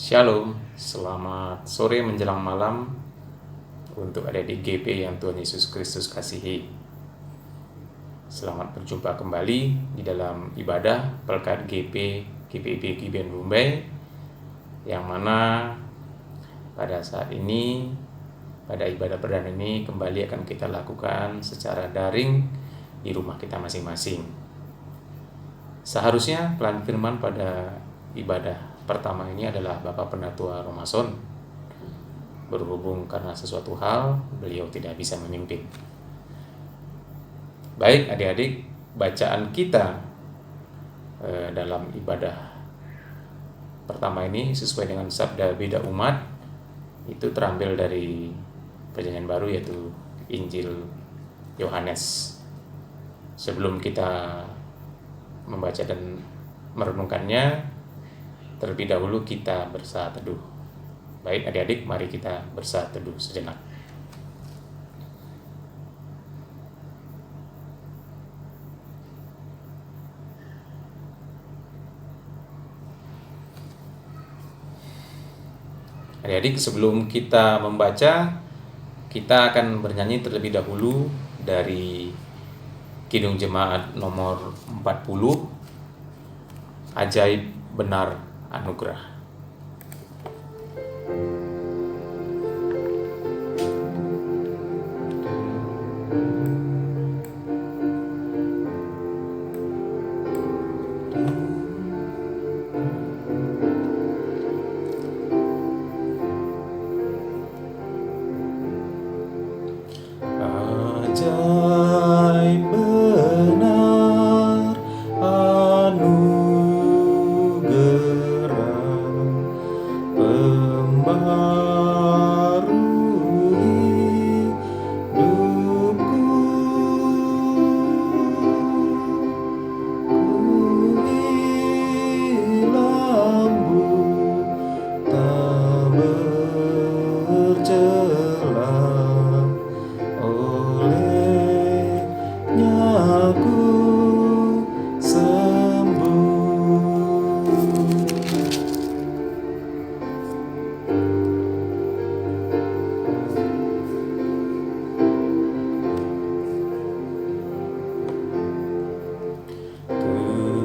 Shalom, selamat sore menjelang malam untuk adik-adik GP yang Tuhan Yesus Kristus kasihi. Selamat berjumpa kembali di dalam ibadah Pelkat GPIB GBN Mumbai, yang mana pada saat ini, pada ibadah perdana ini kembali akan kita lakukan secara daring di rumah kita masing-masing. Seharusnya pelan firman pada ibadah pertama ini adalah Bapak Penatua Romason. Berhubung karena sesuatu hal, beliau tidak bisa memimpin. Baik adik-adik, bacaan kita dalam ibadah pertama ini sesuai dengan sabda beda umat, itu terambil dari Perjanjian Baru, yaitu Injil Yohanes. Sebelum kita membaca dan merenungkannya, terlebih dahulu kita bersaat teduh. Baik adik-adik, mari kita bersaat teduh sejenak. Adik-adik, sebelum kita membaca, kita akan bernyanyi terlebih dahulu dari Kidung Jemaat nomor 40, Ajaib Benar Anugerah. Ajaib benar anugerah, pembarui hidupku. Ku hilang buta bercelah, olehnya ku sembuh.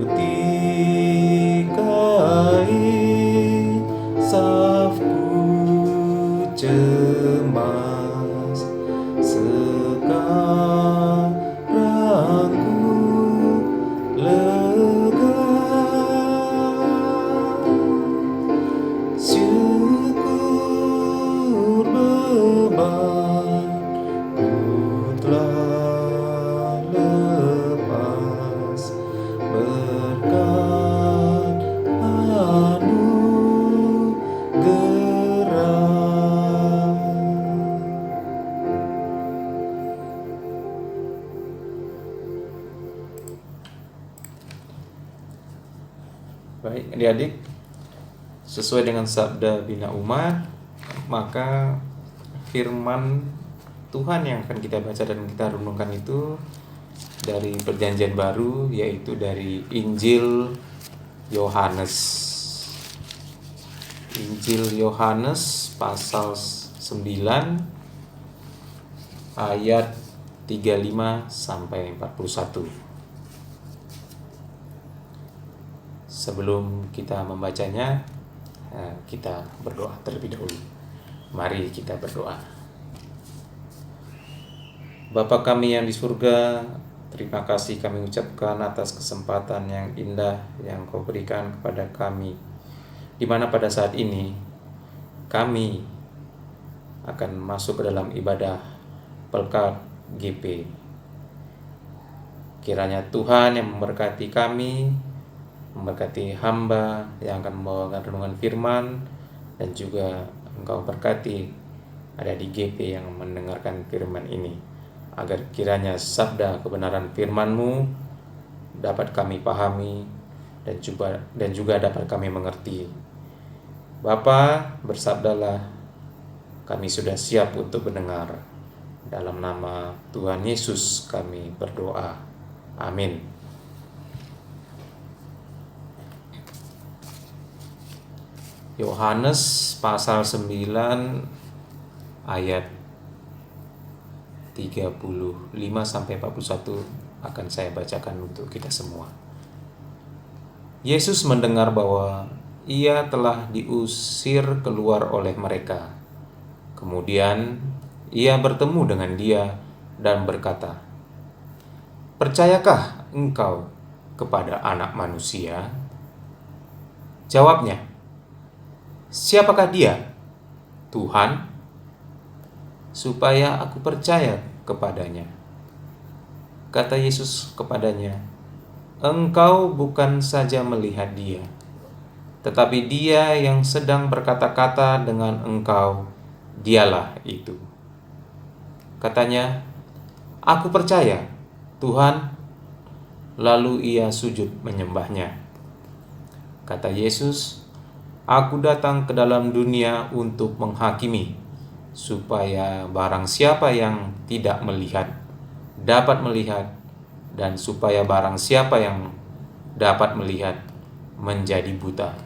Ketika insafku cemas, sekarang ku lega. Syukur beban ku telah lepas, berkat anugerah. Baik adik-adik, sesuai dengan sabda bina umat, maka firman Tuhan yang akan kita baca dan kita renungkan itu dari Perjanjian Baru, yaitu dari Injil Yohanes. Injil Yohanes pasal 9 ayat 35 sampai 41. Sebelum kita membacanya, kita berdoa terlebih dahulu. Mari kita berdoa. Bapa kami yang di surga, terima kasih kami ucapkan atas kesempatan yang indah yang Kau berikan kepada kami, di mana pada saat ini kami akan masuk ke dalam ibadah Pelkat GP. Kiranya Tuhan yang memberkati kami, memberkati hamba yang akan membawakan renungan firman, dan juga Engkau berkati ada di GP yang mendengarkan firman ini, agar kiranya sabda kebenaran firman-Mu dapat kami pahami dan juga dapat kami mengerti. Bapa, bersabdalah, kami sudah siap untuk mendengar. Dalam nama Tuhan Yesus kami berdoa. Amin. Yohanes pasal 9 ayat 35 sampai 41 akan saya bacakan untuk kita semua. Yesus mendengar bahwa ia telah diusir keluar oleh mereka. Kemudian ia bertemu dengan dia dan berkata, "Percayakah engkau kepada Anak Manusia?" Jawabnya, "Siapakah dia, Tuhan? Supaya aku percaya kepadanya." Kata Yesus kepadanya, "Engkau bukan saja melihat dia, tetapi dia yang sedang berkata-kata dengan engkau, dialah itu." Katanya, "Aku percaya, Tuhan." Lalu ia sujud menyembahnya. Kata Yesus, "Aku datang ke dalam dunia untuk menghakimi, supaya barang siapa yang tidak melihat dapat melihat, dan supaya barang siapa yang dapat melihat menjadi buta."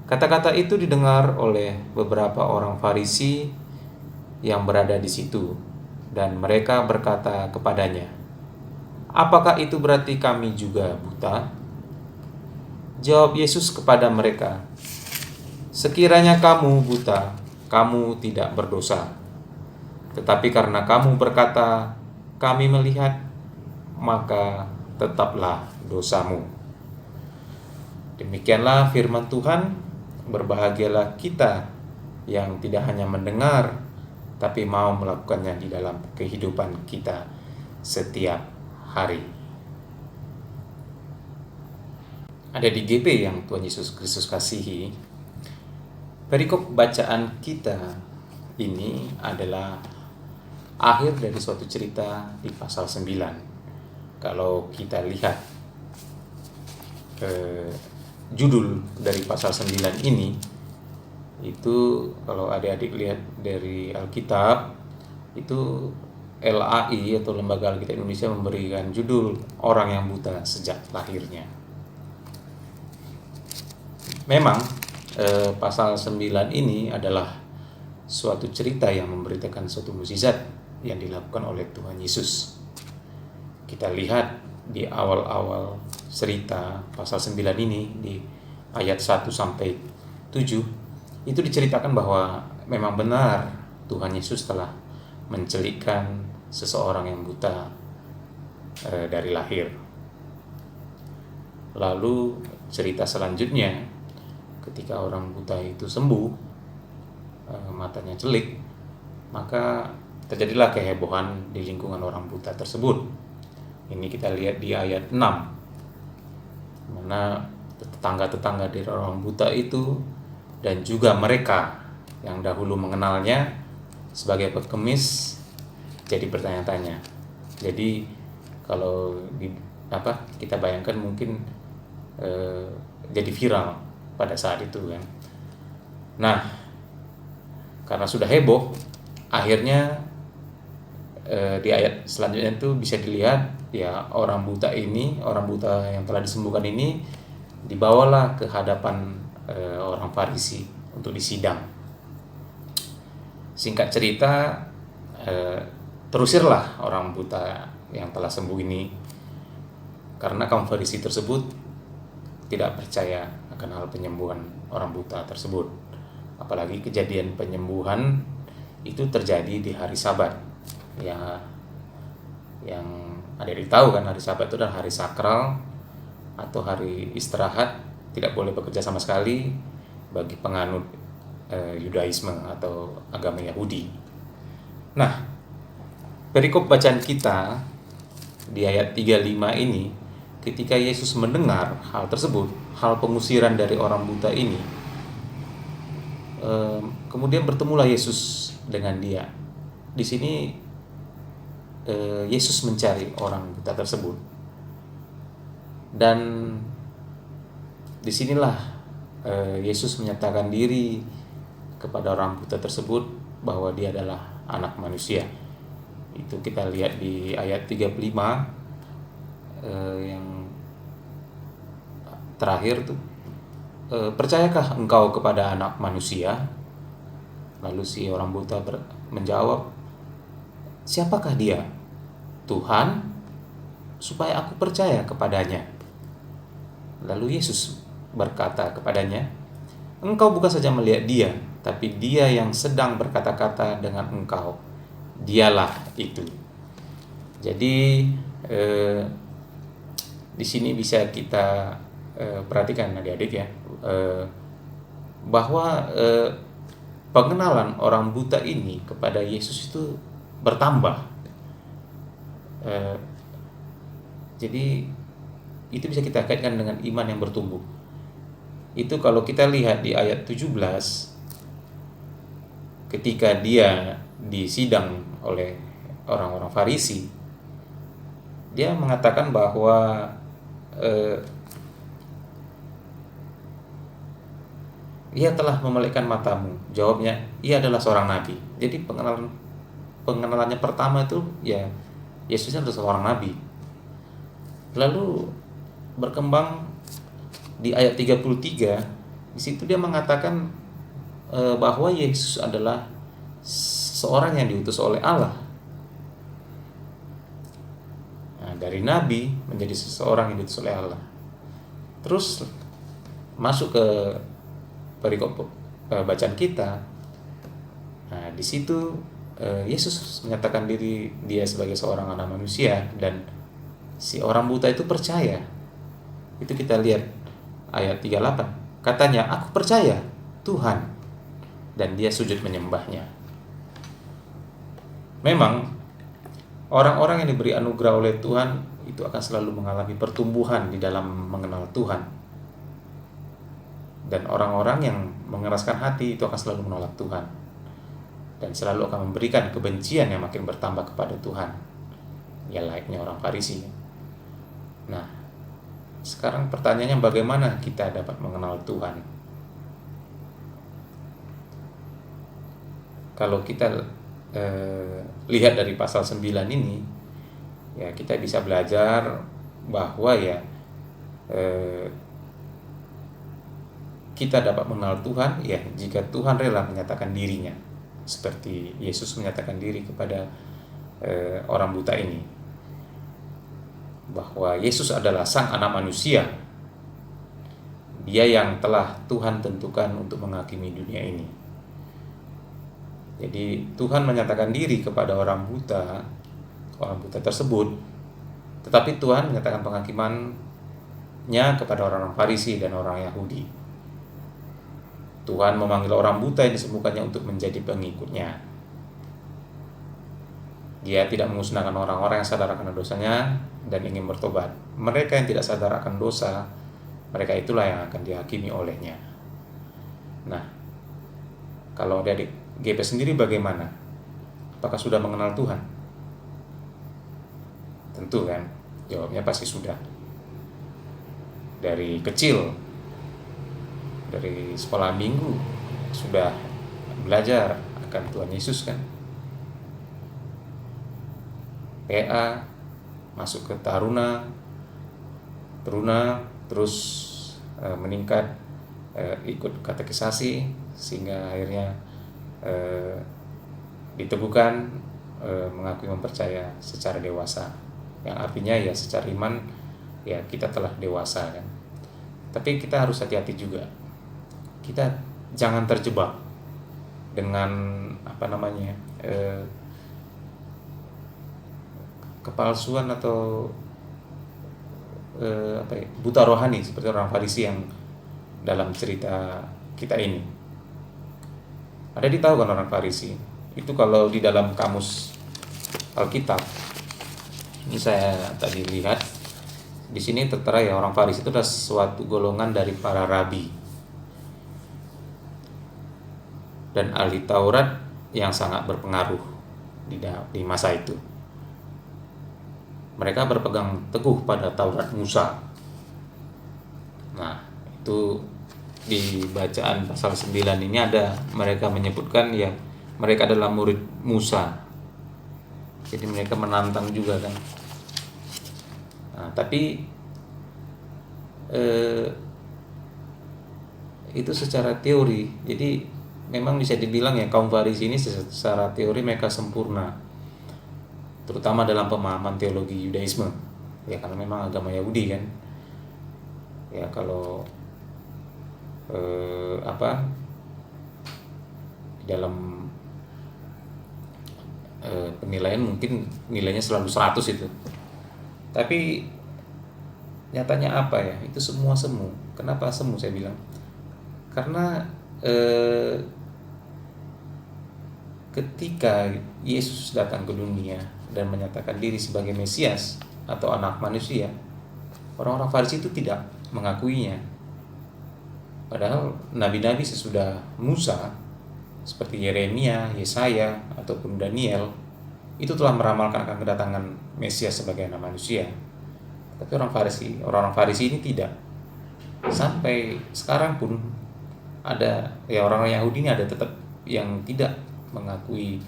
Kata-kata itu didengar oleh beberapa orang Farisi yang berada di situ, dan mereka berkata kepadanya, "Apakah itu berarti kami juga buta?" Jawab Yesus kepada mereka, "Sekiranya kamu buta, kamu tidak berdosa. Tetapi karena kamu berkata, 'Kami melihat,' maka tetaplah dosamu." Demikianlah firman Tuhan. Berbahagialah kita yang tidak hanya mendengar, tapi mau melakukannya di dalam kehidupan kita setiap hari. Ada di GP yang Tuhan Yesus Kristus kasihi, perikop bacaan kita ini adalah akhir dari suatu cerita di pasal 9. Kalau kita lihat judul dari pasal 9 ini, itu kalau adik-adik lihat dari Alkitab, itu LAI atau Lembaga Alkitab Indonesia memberikan judul "Orang yang Buta Sejak Lahirnya". Memang pasal 9 ini adalah suatu cerita yang memberitakan suatu mukjizat yang dilakukan oleh Tuhan Yesus. Kita lihat di awal-awal cerita pasal 9 ini, di ayat 1 sampai 7, itu diceritakan bahwa memang benar Tuhan Yesus telah mencelikkan seseorang yang buta dari lahir. Lalu cerita selanjutnya, ketika orang buta itu sembuh, matanya celik, maka terjadilah kehebohan di lingkungan orang buta tersebut. Ini kita lihat di ayat 6, mana tetangga-tetangga dari orang buta itu dan juga mereka yang dahulu mengenalnya sebagai pengemis jadi bertanya-tanya. Jadi kalau kita bayangkan mungkin jadi viral pada saat itu kan. Nah, karena sudah heboh, akhirnya di ayat selanjutnya itu bisa dilihat ya, orang buta yang telah disembuhkan ini dibawalah ke hadapan orang Farisi untuk disidang. Singkat cerita, terusirlah orang buta yang telah sembuh ini, karena kaum Farisi tersebut tidak percaya akan hal penyembuhan orang buta tersebut. Apalagi kejadian penyembuhan itu terjadi di hari Sabat. Ya, yang adik-adik tahu kan, hari Sabat itu adalah hari sakral atau hari istirahat, tidak boleh bekerja sama sekali bagi penganut Yudaisme atau agama Yahudi. Nah, perikop bacaan kita di ayat 35 ini, ketika Yesus mendengar hal tersebut, hal pengusiran dari orang buta ini, kemudian bertemulah Yesus dengan dia. Di sini Yesus mencari orang buta tersebut, dan disinilah Yesus menyatakan diri kepada orang buta tersebut bahwa dia adalah Anak Manusia. Itu kita lihat di ayat 35 yang terakhir tuh, percayakah engkau kepada anak manusia? Lalu si orang buta menjawab, siapakah dia? Tuhan, supaya aku percaya kepadanya. Lalu Yesus berkata kepadanya, engkau bukan saja melihat dia, tapi dia yang sedang berkata-kata dengan engkau. Dialah itu. Jadi di sini bisa kita perhatikan adik-adik ya, bahwa pengenalan orang buta ini kepada Yesus itu bertambah. Jadi itu bisa kita kaitkan dengan iman yang bertumbuh. Itu kalau kita lihat di ayat 17, ketika dia disidang oleh orang-orang Farisi, dia mengatakan bahwa ia telah memelekkan matamu. Jawabnya, ia adalah seorang nabi. Jadi pengenalannya pertama itu ya Yesusnya adalah seorang nabi. Lalu berkembang di ayat 33, di situ dia mengatakan bahwa Yesus adalah seorang yang diutus oleh Allah. Nah, dari nabi menjadi seseorang yang diutus oleh Allah. Terus masuk ke perikop bacaan kita. Nah, di situ Yesus menyatakan diri dia sebagai seorang anak manusia, dan si orang buta itu percaya. Itu kita lihat ayat 38. Katanya, aku percaya Tuhan, dan dia sujud menyembahnya. Memang orang-orang yang diberi anugerah oleh Tuhan itu akan selalu mengalami pertumbuhan di dalam mengenal Tuhan. Dan orang-orang yang mengeraskan hati itu akan selalu menolak Tuhan, dan selalu akan memberikan kebencian yang makin bertambah kepada Tuhan. Ya layaknya orang Farisi. Nah, sekarang pertanyaannya, bagaimana kita dapat mengenal Tuhan? Kalau kita lihat dari pasal 9 ini, ya kita bisa belajar bahwa ya kita dapat mengenal Tuhan ya jika Tuhan rela menyatakan dirinya, seperti Yesus menyatakan diri kepada orang buta ini, bahwa Yesus adalah sang anak manusia, dia yang telah Tuhan tentukan untuk menghakimi dunia ini. Jadi Tuhan menyatakan diri kepada orang buta tersebut, tetapi Tuhan menyatakan penghakimannya kepada orang Farisi dan orang Yahudi. Tuhan memanggil orang buta yang disembuhkannya untuk menjadi pengikutnya. Dia tidak mengusnahkan orang-orang yang sadar akan dosanya dan ingin bertobat. Mereka yang tidak sadar akan dosa, mereka itulah yang akan dihakimi olehnya. Nah, kalau dari GP sendiri bagaimana? Apakah sudah mengenal Tuhan? Tentu kan, jawabnya pasti sudah. Dari kecil, dari sekolah minggu sudah belajar akan Tuhan Yesus kan. PA, masuk ke taruna, terus meningkat, ikut katekisasi, sehingga akhirnya diteguhkan mengakui mempercaya secara dewasa, yang artinya ya secara iman ya kita telah dewasa kan. Tapi kita harus hati-hati juga, kita jangan terjebak dengan kepalsuan atau buta rohani seperti orang Farisi yang dalam cerita kita ini. Ada tahu kan orang Farisi itu, kalau di dalam kamus Alkitab ini saya tadi lihat di sini tertera ya, orang Farisi itu adalah suatu golongan dari para rabi dan ahli Taurat yang sangat berpengaruh di masa itu. Mereka berpegang teguh pada Taurat Musa. Nah, itu di bacaan pasal 9 ini ada, mereka menyebutkan ya mereka adalah murid Musa. Jadi mereka menantang juga kan. Nah, tapi itu secara teori. Jadi memang bisa dibilang ya kaum Farisi ini secara teori mereka sempurna, terutama dalam pemahaman teologi Yudaisme. Ya karena memang agama Yahudi kan. Ya kalau dalam penilaian mungkin nilainya selalu 100 itu. Tapi nyatanya apa ya? Itu semua semu. Kenapa semu saya bilang? Karena ketika Yesus datang ke dunia dan menyatakan diri sebagai Mesias atau anak manusia, orang-orang Farisi itu tidak mengakuinya. Padahal nabi-nabi sesudah Musa seperti Yeremia, Yesaya ataupun Daniel itu telah meramalkan akan kedatangan Mesias sebagai anak manusia. Tapi orang-orang Farisi ini tidak. Sampai sekarang pun ada ya orang-orang Yahudi ini ada tetap yang tidak mengakui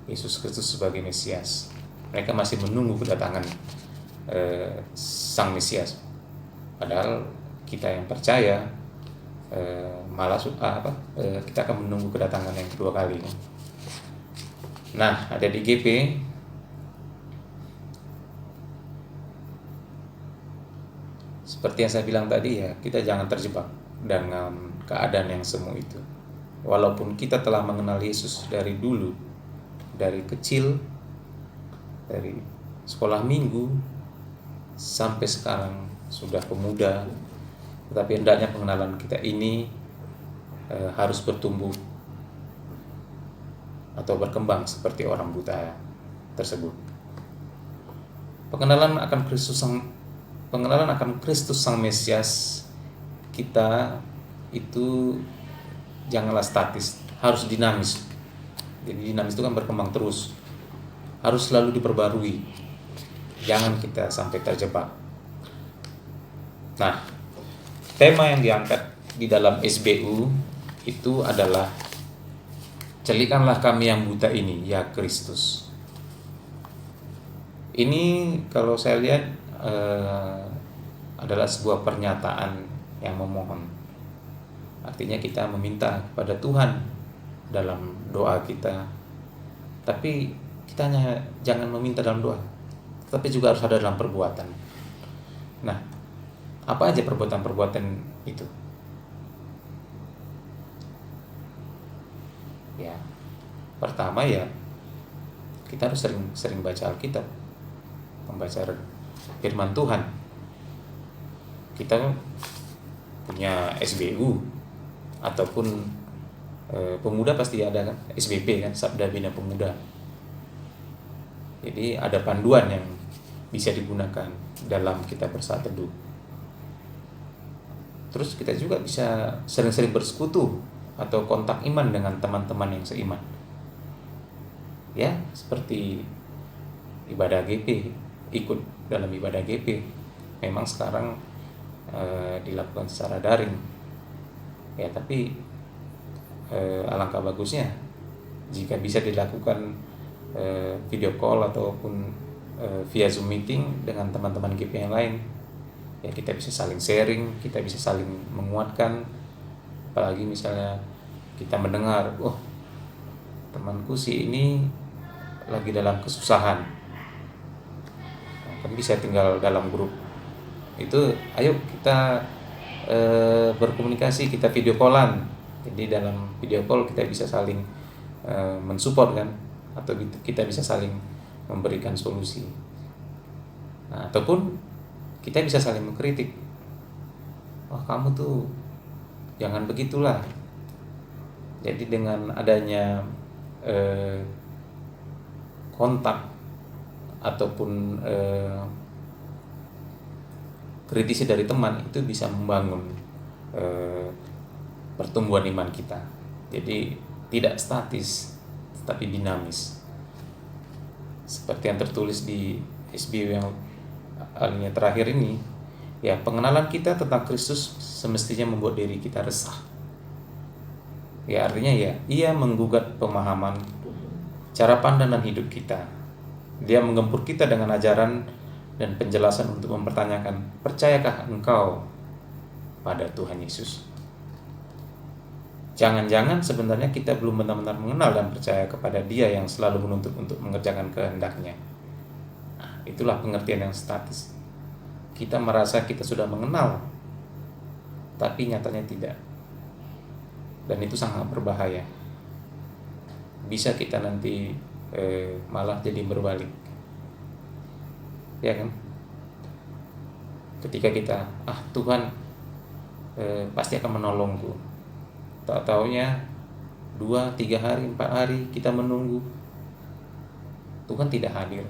Yesus Kristus sebagai Mesias. Mereka masih menunggu kedatangan Sang Mesias. Padahal kita yang percaya malah kita akan menunggu kedatangan yang kedua kali. Nah, ada di GP seperti yang saya bilang tadi ya, kita jangan terjebak dengan keadaan yang semu itu. Walaupun kita telah mengenal Yesus dari dulu, dari kecil, dari sekolah minggu sampai sekarang sudah pemuda, tetapi hendaknya pengenalan kita ini harus bertumbuh atau berkembang seperti orang buta tersebut. Pengenalan akan Kristus Sang Mesias kita itu janganlah statis, harus dinamis. Jadi dinamis itu kan berkembang terus, harus selalu diperbarui. Jangan kita sampai terjebak. Nah, tema yang diangkat di dalam SBU itu adalah celikanlah kami yang buta ini, ya Kristus. Ini kalau saya lihat adalah sebuah pernyataan yang memohon. Artinya kita meminta kepada Tuhan dalam doa kita. Tapi kita hanya jangan meminta dalam doa, tapi juga harus ada dalam perbuatan. Nah, apa aja perbuatan-perbuatan itu? Ya, pertama ya kita harus sering baca Alkitab, membaca firman Tuhan. Kita punya SBU ataupun pemuda pasti ada kan, SBP kan, Sabda Bina Pemuda. Jadi ada panduan yang bisa digunakan dalam kita bersaat teduh. Terus kita juga bisa sering-sering bersekutu atau kontak iman dengan teman-teman yang seiman. Ya, seperti ibadah GP, ikut dalam ibadah GP. Memang sekarang dilakukan secara daring. Ya, tapi alangkah bagusnya jika bisa dilakukan video call ataupun via Zoom meeting dengan teman-teman GP yang lain. Ya, kita bisa saling sharing, kita bisa saling menguatkan. Apalagi misalnya kita mendengar, oh temanku si ini lagi dalam kesusahan, kan bisa tinggal dalam grup itu, ayo kita berkomunikasi, kita video callan. Jadi dalam video call kita bisa saling mensupport kan, atau kita bisa saling memberikan solusi. Nah, ataupun kita bisa saling mengkritik, wah kamu tuh jangan begitulah. Jadi dengan adanya kontak ataupun kritisi dari teman, itu bisa membangun pertumbuhan iman kita. Jadi tidak statis tetapi dinamis, seperti yang tertulis di SBU yang alinea terakhir ini. Ya, pengenalan kita tentang Kristus semestinya membuat diri kita resah. Ya, artinya ya, ia menggugat pemahaman, cara pandang dan hidup kita. Dia menggempur kita dengan ajaran dan penjelasan untuk mempertanyakan, percayakah engkau pada Tuhan Yesus? Jangan-jangan sebenarnya kita belum benar-benar mengenal dan percaya kepada Dia yang selalu menuntut untuk mengerjakan kehendak-Nya. Nah, itulah pengertian yang statis. Kita merasa kita sudah mengenal, tapi nyatanya tidak. Dan itu sangat berbahaya. Bisa kita nanti malah jadi berbalik. Ya kan? Ketika kita, Tuhan pasti akan menolongku. Tak taunya 2, 3 hari, 4 hari kita menunggu, Tuhan tidak hadir.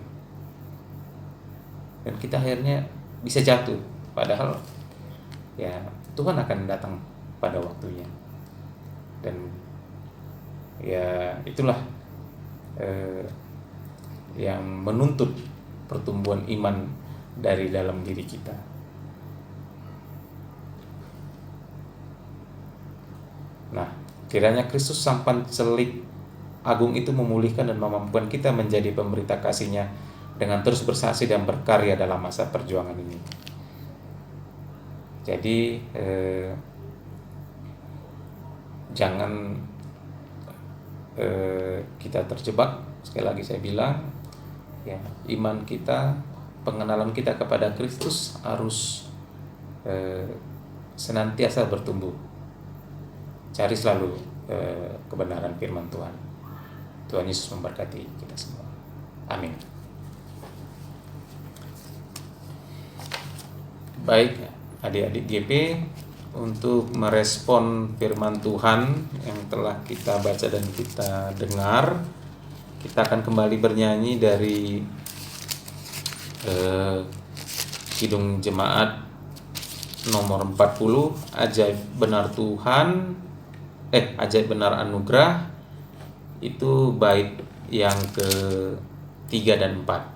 Dan kita akhirnya bisa jatuh. Padahal ya Tuhan akan datang pada waktunya. Dan ya itulah yang menuntut pertumbuhan iman dari dalam diri kita. Nah, kiranya Kristus sang pencelik agung itu memulihkan dan memampukan kita menjadi pemberita kasih-Nya dengan terus bersaksi dan berkarya dalam masa perjuangan ini. Jadi jangan kita terjebak. Sekali lagi saya bilang, ya, iman kita, pengenalan kita kepada Kristus harus senantiasa bertumbuh. Cari selalu kebenaran firman Tuhan. Tuhan Yesus memberkati kita semua. Amin. Baik, adik-adik GP, untuk merespon firman Tuhan yang telah kita baca dan kita dengar, kita akan kembali bernyanyi dari Kidung Jemaat nomor 40, Ajaib Benar Tuhan, Ajaib Benar Anugerah. Itu bait yang ke-3 dan 4.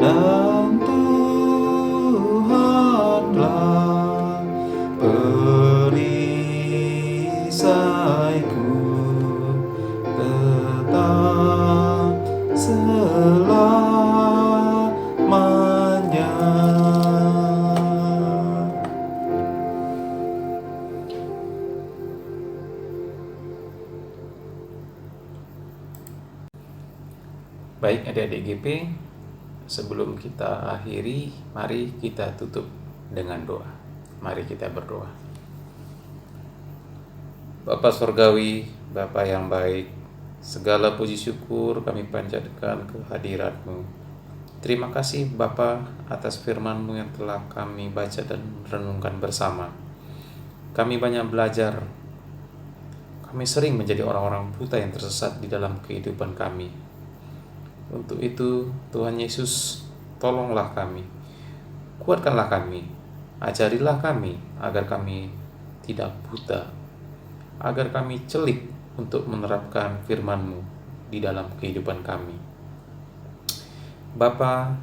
Dan Tuhanlah perisaiku tetap selamanya. Baik adik-adik GP, sebelum kita akhiri, mari kita tutup dengan doa. Mari kita berdoa. Bapa Surgawi, Bapa yang baik, segala puji syukur kami panjatkan kehadirat-Mu. Terima kasih Bapa atas firman-Mu yang telah kami baca dan renungkan bersama. Kami banyak belajar. Kami sering menjadi orang-orang buta yang tersesat di dalam kehidupan kami. Untuk itu, Tuhan Yesus, tolonglah kami, kuatkanlah kami, ajarilah kami agar kami tidak buta, agar kami celik untuk menerapkan firman-Mu di dalam kehidupan kami. Bapa,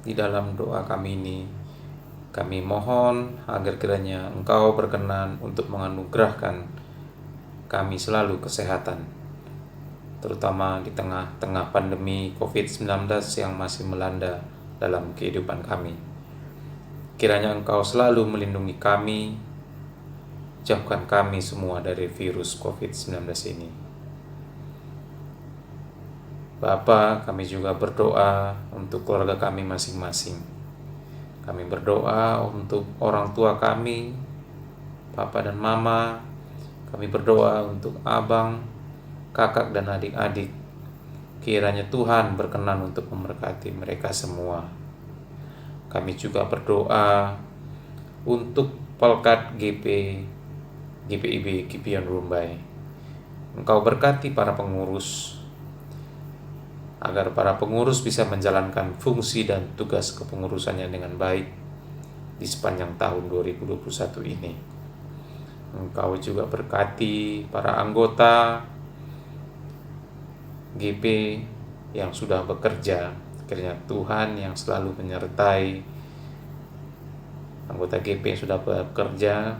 di dalam doa kami ini, kami mohon agar kiranya Engkau berkenan untuk menganugerahkan kami selalu kesehatan, terutama di tengah-tengah pandemi COVID-19 yang masih melanda dalam kehidupan kami. Kiranya Engkau selalu melindungi kami, jauhkan kami semua dari virus COVID-19 ini. Bapa, kami juga berdoa untuk keluarga kami masing-masing. Kami berdoa untuk orang tua kami, Papa dan Mama. Kami berdoa untuk abang, kakak dan adik-adik. Kiranya Tuhan berkenan untuk memberkati mereka semua. Kami juga berdoa untuk Pelkat GPIB Gipion Rumbai. Engkau berkati para pengurus, agar para pengurus bisa menjalankan fungsi dan tugas kepengurusannya dengan baik di sepanjang tahun 2021 ini. Engkau juga berkati para anggota GP yang sudah bekerja. Kiranya Tuhan yang selalu menyertai anggota GP yang sudah bekerja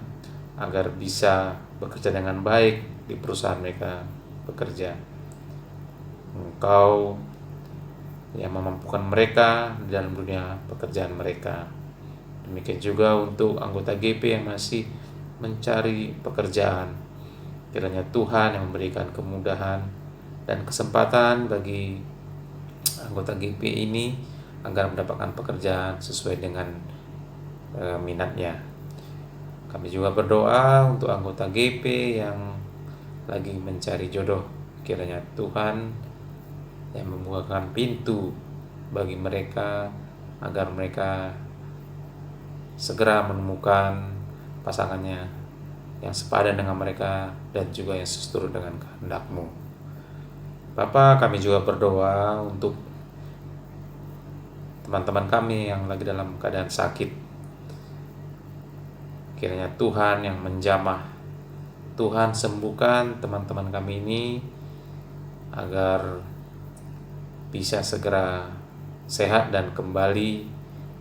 agar bisa bekerja dengan baik di perusahaan mereka bekerja. Engkau yang memampukan mereka di dalam dunia pekerjaan mereka. Demikian juga untuk anggota GP yang masih mencari pekerjaan. Kiranya Tuhan yang memberikan kemudahan dan kesempatan bagi anggota GP ini agar mendapatkan pekerjaan sesuai dengan minatnya. Kami juga berdoa untuk anggota GP yang lagi mencari jodoh. Kiranya Tuhan yang membukakan pintu bagi mereka agar mereka segera menemukan pasangannya yang sepadan dengan mereka dan juga yang seturut dengan kehendak-Mu. Bapa, kami juga berdoa untuk teman-teman kami yang lagi dalam keadaan sakit. Kiranya Tuhan yang menjamah, Tuhan sembuhkan teman-teman kami ini agar bisa segera sehat dan kembali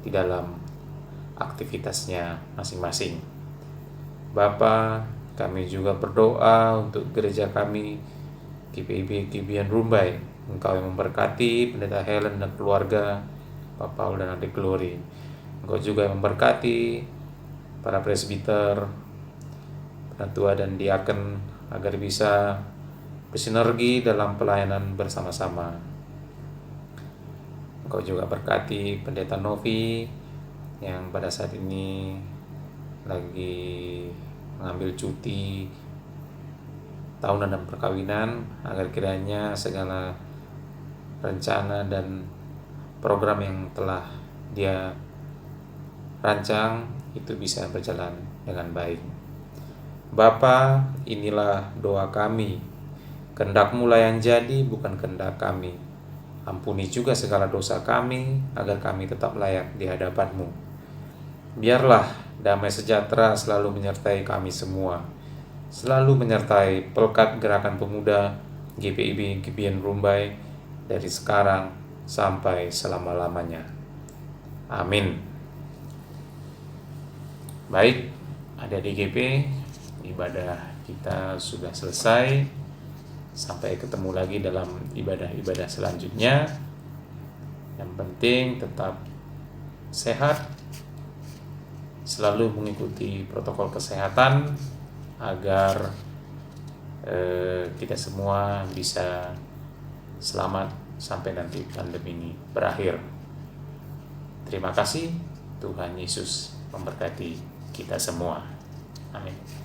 di dalam aktivitasnya masing-masing. Bapa, kami juga berdoa untuk gereja kami GPIB Gipion Rumbai. Engkau yang memberkati Pendeta Helen dan keluarga, Pak Paul dan Adik Glory. Engkau juga yang memberkati para presbiter, penatua dan diaken agar bisa bersinergi dalam pelayanan bersama-sama. Engkau juga berkati Pendeta Novi yang pada saat ini lagi mengambil cuti tahunan dan perkawinan, agar kiranya segala rencana dan program yang telah dia rancang itu bisa berjalan dengan baik. Bapa, inilah doa kami. Kehendak-Mu lah yang jadi, bukan kehendak kami. Ampuni juga segala dosa kami, agar kami tetap layak di hadapan-Mu. Biarlah damai sejahtera selalu menyertai kami semua, selalu menyertai Pelkat Gerakan Pemuda GPIB Gipion Rumbai dari sekarang sampai selama-lamanya. Amin. Baik, adik-adik GP, ibadah kita sudah selesai. Sampai ketemu lagi dalam ibadah-ibadah selanjutnya. Yang penting tetap sehat, selalu mengikuti protokol kesehatan agar kita semua bisa selamat sampai nanti pandemi ini berakhir. Terima kasih. Tuhan Yesus memberkati kita semua. Amin.